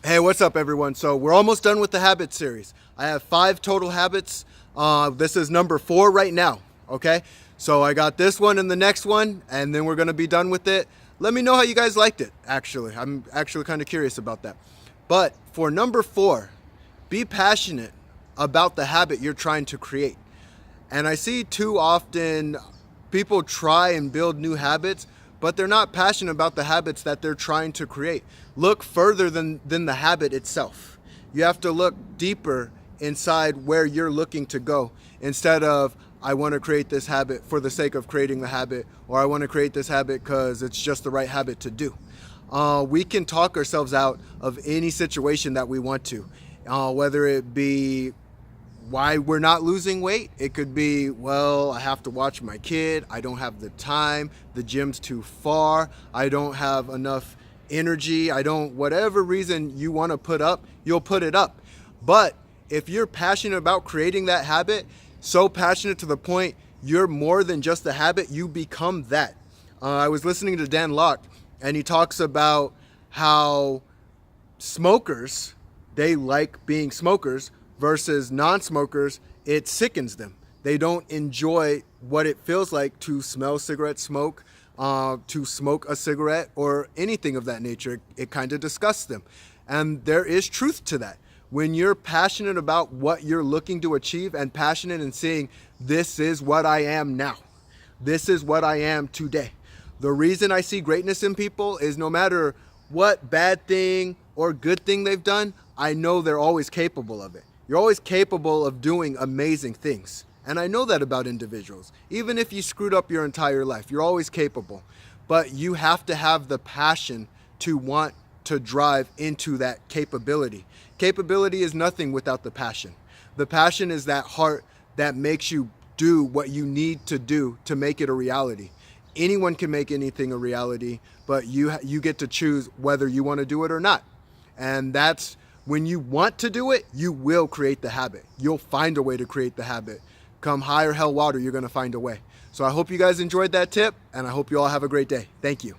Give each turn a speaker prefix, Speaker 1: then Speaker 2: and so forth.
Speaker 1: Hey, what's up, everyone? So we're almost done with the habit series. I have 5 total habits. This is number 4 right now. Okay, so I got this one and the next one, and then we're gonna be done with it. Let me know how you guys liked it. Actually, I'm actually kind of curious about that. But for number 4, be passionate about the habit you're trying to create. And I see too often people try and build new habits, but they're not passionate about the habits that they're trying to create. Look further than the habit itself. You have to look deeper inside where you're looking to go instead of, I want to create this habit for the sake of creating the habit, or I want to create this habit because it's just the right habit to do. We can talk ourselves out of any situation that we want to, whether it be why we're not losing weight. It could be, well, I have to watch my kid, I don't have the time, the gym's too far, I don't have enough energy, whatever reason you want to put up, you'll put it up. But if you're passionate about creating that habit, so passionate to the point you're more than just the habit, you become that. I was listening to Dan Locke, and he talks about how smokers, they like being smokers, versus non-smokers, it sickens them. They don't enjoy what it feels like to smell cigarette smoke, to smoke a cigarette, or anything of that nature. It kind of disgusts them. And there is truth to that. When you're passionate about what you're looking to achieve and passionate in saying, this is what I am now, this is what I am today. The reason I see greatness in people is no matter what bad thing or good thing they've done, I know they're always capable of it. You're always capable of doing amazing things. And I know that about individuals. Even if you screwed up your entire life, you're always capable. But you have to have the passion to want to drive into that capability. Capability is nothing without the passion. The passion is that heart that makes you do what you need to do to make it a reality. Anyone can make anything a reality, but you get to choose whether you want to do it or not. And that's when you want to do it, you will create the habit. You'll find a way to create the habit. Come high or hell water, you're going to find a way. So I hope you guys enjoyed that tip, and I hope you all have a great day. Thank you.